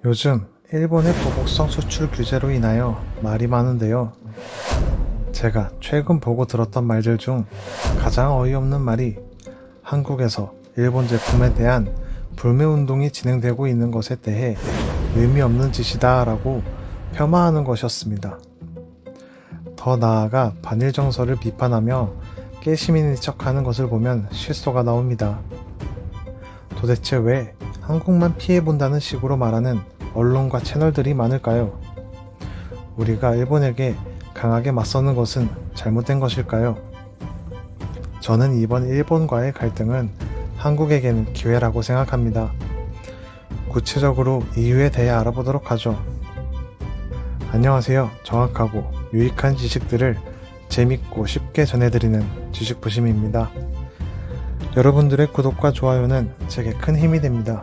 요즘 일본의 보복성 수출 규제로 인하여 말이 많은데요. 제가 최근 보고 들었던 말들 중 가장 어이없는 말이 한국에서 일본 제품에 대한 불매 운동이 진행되고 있는 것에 대해 의미 없는 짓이다 라고 폄하하는 것이었습니다. 더 나아가 반일 정서를 비판하며 깨시민인 척하는 것을 보면 실소가 나옵니다. 도대체 왜 한국만 피해본다는 식으로 말하는 언론과 채널들이 많을까요? 우리가 일본에게 강하게 맞서는 것은 잘못된 것일까요? 저는 이번 일본과의 갈등은 한국에게는 기회라고 생각합니다. 구체적으로 이유에 대해 알아보도록 하죠. 안녕하세요. 정확하고 유익한 지식들을 재밌고 쉽게 전해드리는 지식부심입니다. 여러분들의 구독과 좋아요는 제게 큰 힘이 됩니다.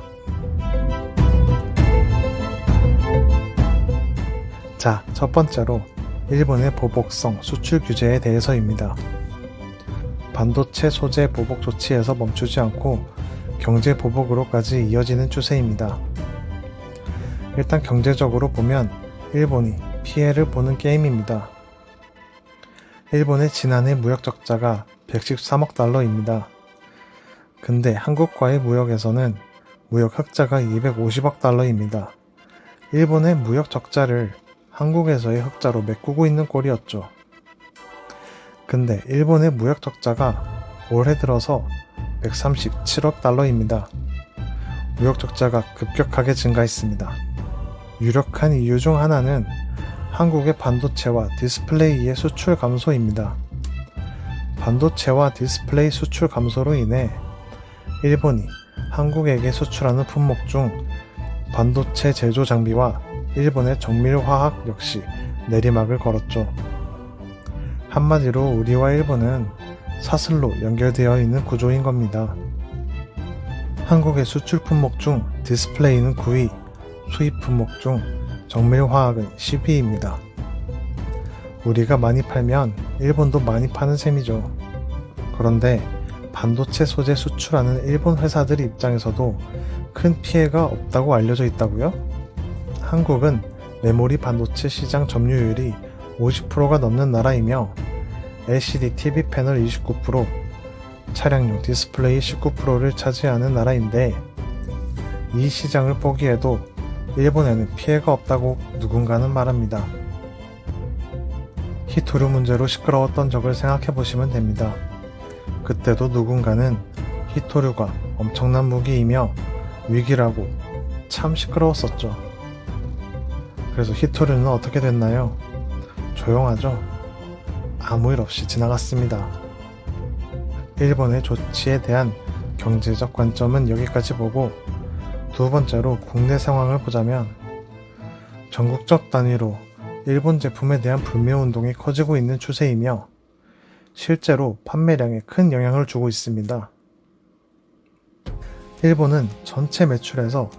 자, 첫 번째로 일본의 보복성 수출 규제에 대해서입니다. 반도체 소재 보복 조치에서 멈추지 않고 경제 보복으로까지 이어지는 추세입니다. 일단 경제적으로 보면 일본이 피해를 보는 게임입니다. 일본의 지난해 무역 적자가 113억 달러입니다. 근데 한국과의 무역에서는 무역 흑자가 250억 달러입니다. 일본의 무역 적자를 한국에서의 흑자로 메꾸고 있는 꼴이었죠. 근데 일본의 무역 적자가 올해 들어서 137억 달러입니다. 무역 적자가 급격하게 증가했습니다. 유력한 이유 중 하나는 한국의 반도체와 디스플레이의 수출 감소입니다. 반도체와 디스플레이 수출 감소로 인해 일본이 한국에게 수출하는 품목 중 반도체 제조 장비와 일본의 정밀화학 역시 내리막을 걸었죠. 한마디로 우리와 일본은 사슬로 연결되어 있는 구조인 겁니다. 한국의 수출 품목 중 디스플레이는 9위, 수입 품목 중 정밀화학은 10위입니다. 우리가 많이 팔면 일본도 많이 파는 셈이죠. 그런데 반도체 소재 수출하는 일본 회사들 입장에서도 큰 피해가 없다고 알려져 있다고요? 한국은 메모리 반도체 시장 점유율이 50%가 넘는 나라이며 LCD TV 패널 29%, 차량용 디스플레이 19%를 차지하는 나라인데 이 시장을 보기에도 일본에는 피해가 없다고 누군가는 말합니다. 히토류 문제로 시끄러웠던 적을 생각해 보시면 됩니다. 그때도 누군가는 히토류가 엄청난 무기이며 위기라고 참 시끄러웠었죠. 그래서 히토류는 어떻게 됐나요? 조용하죠? 아무 일 없이 지나갔습니다. 일본의 조치에 대한 경제적 관점은 여기까지 보고 두 번째로 국내 상황을 보자면 전국적 단위로 일본 제품에 대한 불매 운동이 커지고 있는 추세이며 실제로 판매량에 큰 영향을 주고 있습니다. 일본은 전체 매출에서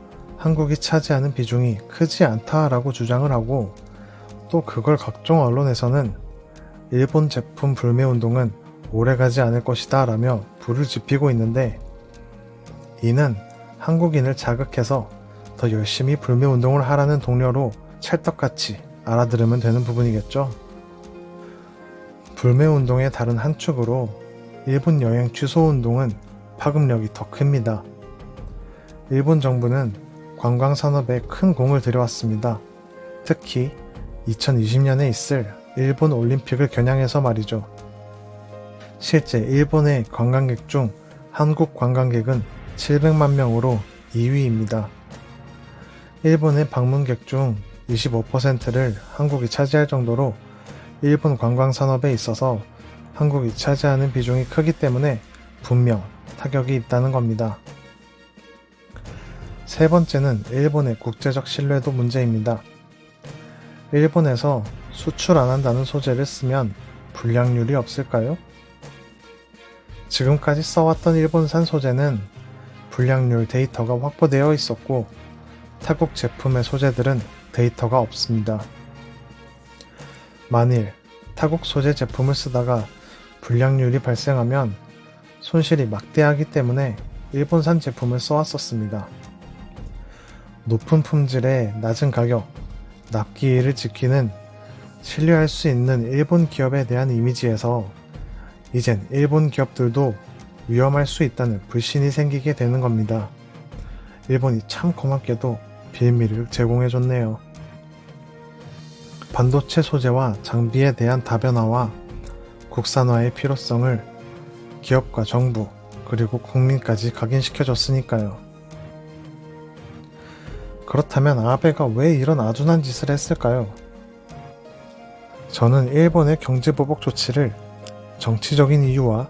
한국이 차지하는 비중이 크지 않다라고 주장을 하고 또 그걸 각종 언론에서는 일본 제품 불매 운동은 오래가지 않을 것이다 라며 불을 지피고 있는데 이는 한국인을 자극해서 더 열심히 불매 운동을 하라는 동료로 찰떡같이 알아들으면 되는 부분이겠죠. 불매 운동의 다른 한 축으로 일본 여행 취소 운동은 파급력이 더 큽니다. 일본 정부는 관광 산업에 큰 공을 들여왔습니다. 특히 2020년에 있을 일본 올림픽을 겨냥해서 말이죠. 실제 일본의 관광객 중 한국 관광객은 700만 명으로 2위입니다. 일본의 방문객 중 25%를 한국이 차지할 정도로 일본 관광 산업에 있어서 한국이 차지하는 비중이 크기 때문에 분명 타격이 있다는 겁니다. 세 번째는 일본의 국제적 신뢰도 문제입니다. 일본에서 수출 안 한다는 소재를 쓰면 불량률이 없을까요? 지금까지 써왔던 일본산 소재는 불량률 데이터가 확보되어 있었고 타국 제품의 소재들은 데이터가 없습니다. 만일 타국 소재 제품을 쓰다가 불량률이 발생하면 손실이 막대하기 때문에 일본산 제품을 써왔었습니다. 높은 품질에 낮은 가격, 납기일을 지키는 신뢰할 수 있는 일본 기업에 대한 이미지에서 이젠 일본 기업들도 위험할 수 있다는 불신이 생기게 되는 겁니다. 일본이 참 고맙게도 빌미를 제공해줬네요. 반도체 소재와 장비에 대한 다변화와 국산화의 필요성을 기업과 정부 그리고 국민까지 각인시켜줬으니까요. 그렇다면 아베가 왜 이런 아둔한 짓을 했을까요? 저는 일본의 경제보복 조치를 정치적인 이유와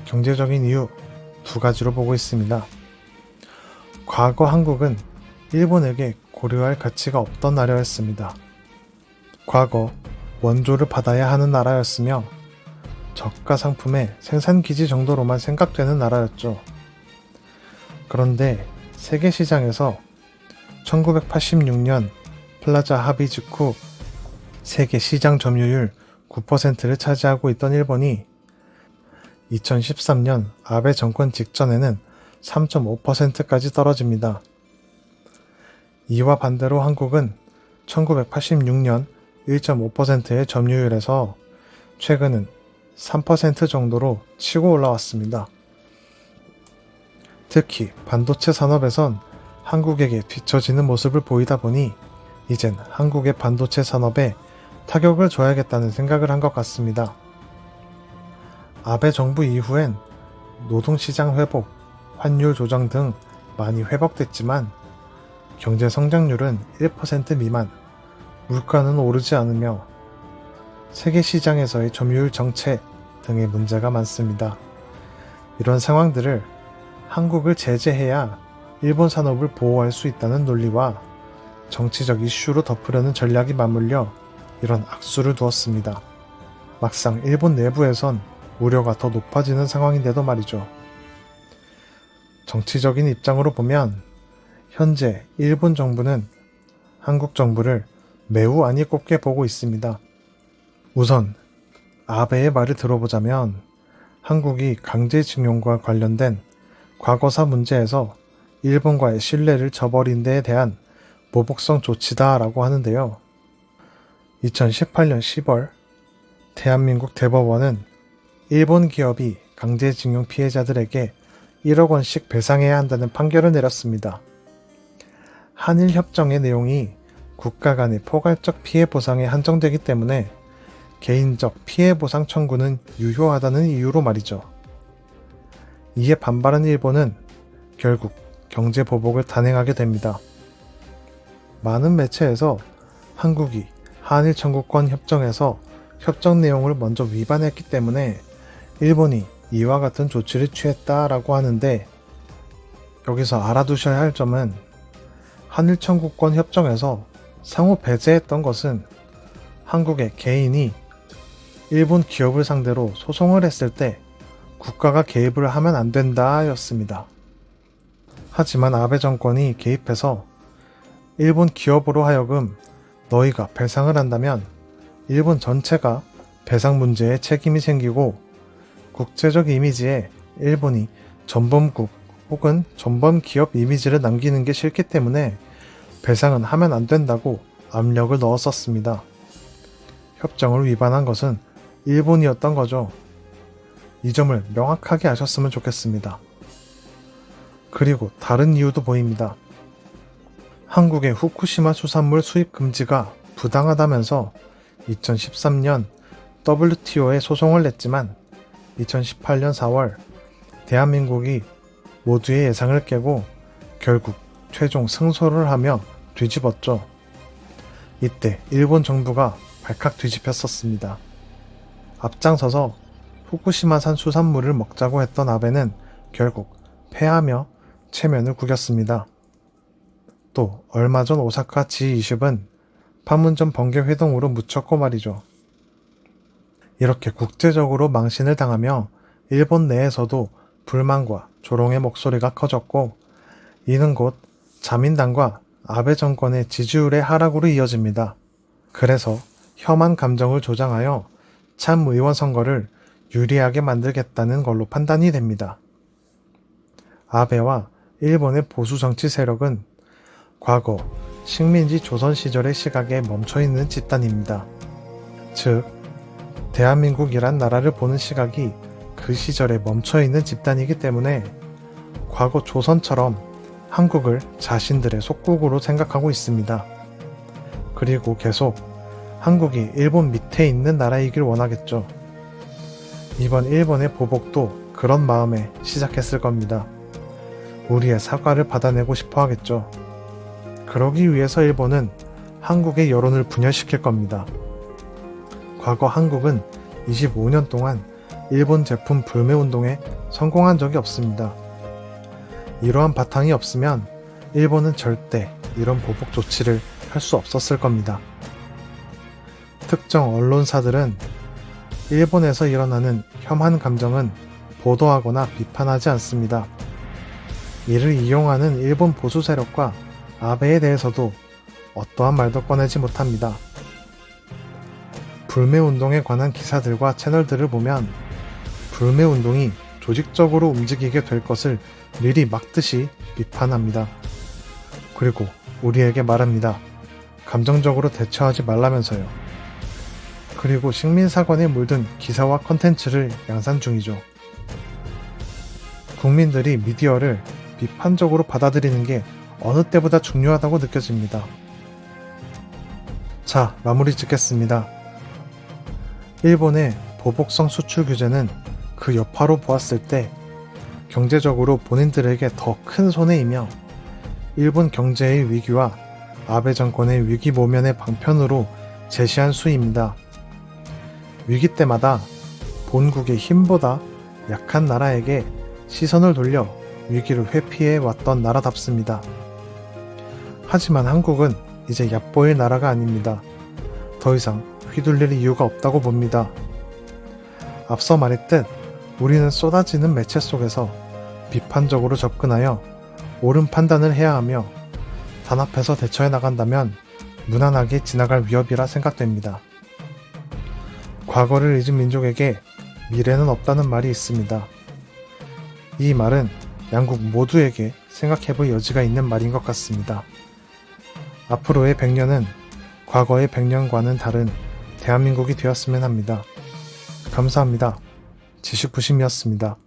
경제적인 이유 두 가지로 보고 있습니다. 과거 한국은 일본에게 고려할 가치가 없던 나라였습니다. 과거 원조를 받아야 하는 나라였으며 저가 상품의 생산기지 정도로만 생각되는 나라였죠. 그런데 세계시장에서 1986년 플라자 합의 직후 세계 시장 점유율 9%를 차지하고 있던 일본이 2013년 아베 정권 직전에는 3.5%까지 떨어집니다. 이와 반대로 한국은 1986년 1.5%의 점유율에서 최근은 3% 정도로 치고 올라왔습니다. 특히 반도체 산업에선 한국에게 뒤처지는 모습을 보이다 보니 이젠 한국의 반도체 산업에 타격을 줘야겠다는 생각을 한 것 같습니다. 아베 정부 이후엔 노동시장 회복, 환율 조정 등 많이 회복됐지만 경제 성장률은 1% 미만, 물가는 오르지 않으며 세계 시장에서의 점유율 정체 등의 문제가 많습니다. 이런 상황들을 한국을 제재해야 일본 산업을 보호할 수 있다는 논리와 정치적 이슈로 덮으려는 전략이 맞물려 이런 악수를 두었습니다. 막상 일본 내부에선 우려가 더 높아지는 상황인데도 말이죠. 정치적인 입장으로 보면 현재 일본 정부는 한국 정부를 매우 안이 꼽게 보고 있습니다. 우선 아베의 말을 들어보자면 한국이 강제징용과 관련된 과거사 문제에서 일본과의 신뢰를 저버린 데에 대한 보복성 조치다라고 하는데요. 2018년 10월 대한민국 대법원은 일본 기업이 강제징용 피해자들에게 1억 원씩 배상해야 한다는 판결을 내렸습니다. 한일 협정의 내용이 국가 간의 포괄적 피해 보상에 한정되기 때문에 개인적 피해 보상 청구는 유효하다는 이유로 말이죠. 이에 반발한 일본은 결국 경제 보복을 단행하게 됩니다. 많은 매체에서 한국이 한일 청구권 협정에서 협정 내용을 먼저 위반했기 때문에 일본이 이와 같은 조치를 취했다라고 하는데, 여기서 알아두셔야 할 점은 한일 청구권 협정에서 상호 배제했던 것은 한국의 개인이 일본 기업을 상대로 소송을 했을 때 국가가 개입을 하면 안 된다 였습니다. 하지만 아베 정권이 개입해서 일본 기업으로 하여금 너희가 배상을 한다면 일본 전체가 배상 문제에 책임이 생기고 국제적 이미지에 일본이 전범국 혹은 전범기업 이미지를 남기는 게 싫기 때문에 배상은 하면 안 된다고 압력을 넣었었습니다. 협정을 위반한 것은 일본이었던 거죠. 이 점을 명확하게 아셨으면 좋겠습니다. 그리고 다른 이유도 보입니다. 한국의 후쿠시마 수산물 수입 금지가 부당하다면서 2013년 WTO에 소송을 냈지만 2018년 4월 대한민국이 모두의 예상을 깨고 결국 최종 승소를 하며 뒤집었죠. 이때 일본 정부가 발칵 뒤집혔었습니다. 앞장서서 후쿠시마산 수산물을 먹자고 했던 아베는 결국 패하며 체면을 구겼습니다. 또 얼마 전 오사카 G20은 판문점 번개 회동으로 묻혔고 말이죠. 이렇게 국제적으로 망신을 당하며 일본 내에서도 불만과 조롱의 목소리가 커졌고, 이는 곧 자민당과 아베 정권의 지지율의 하락으로 이어집니다. 그래서 혐한 감정을 조장하여 참의원 선거를 유리하게 만들겠다는 걸로 판단이 됩니다. 아베와 일본의 보수 정치 세력은 과거 식민지 조선 시절의 시각에 멈춰있는 집단입니다. 즉, 대한민국이란 나라를 보는 시각이 그 시절에 멈춰있는 집단이기 때문에 과거 조선처럼 한국을 자신들의 속국으로 생각하고 있습니다. 그리고 계속 한국이 일본 밑에 있는 나라이길 원하겠죠. 이번 일본의 보복도 그런 마음에 시작했을 겁니다. 우리의 사과를 받아내고 싶어 하겠죠. 그러기 위해서 일본은 한국의 여론을 분열시킬 겁니다. 과거 한국은 25년 동안 일본 제품 불매 운동에 성공한 적이 없습니다. 이러한 바탕이 없으면 일본은 절대 이런 보복 조치를 할 수 없었을 겁니다. 특정 언론사들은 일본에서 일어나는 혐한 감정은 보도하거나 비판하지 않습니다. 이를 이용하는 일본 보수 세력과 아베에 대해서도 어떠한 말도 꺼내지 못합니다. 불매운동에 관한 기사들과 채널들을 보면 불매운동이 조직적으로 움직이게 될 것을 미리 막듯이 비판합니다. 그리고 우리에게 말합니다. 감정적으로 대처하지 말라면서요. 그리고 식민사관에 물든 기사와 컨텐츠를 양산 중이죠. 국민들이 미디어를 비판적으로 받아들이는 게 어느 때보다 중요하다고 느껴집니다. 자, 마무리 짓겠습니다. 일본의 보복성 수출 규제는 그 여파로 보았을 때 경제적으로 본인들에게 더 큰 손해이며 일본 경제의 위기와 아베 정권의 위기 모면의 방편으로 제시한 수입니다. 위기 때마다 본국의 힘보다 약한 나라에게 시선을 돌려 위기를 회피해 왔던 나라답습니다. 하지만 한국은 이제 얕보일 나라가 아닙니다. 더 이상 휘둘릴 이유가 없다고 봅니다. 앞서 말했듯 우리는 쏟아지는 매체 속에서 비판적으로 접근하여 옳은 판단을 해야 하며 단합해서 대처해 나간다면 무난하게 지나갈 위협이라 생각됩니다. 과거를 잊은 민족에게 미래는 없다는 말이 있습니다. 이 말은 양국 모두에게 생각해볼 여지가 있는 말인 것 같습니다. 앞으로의 100년은 과거의 100년과는 다른 대한민국이 되었으면 합니다. 감사합니다. 지식부심이었습니다.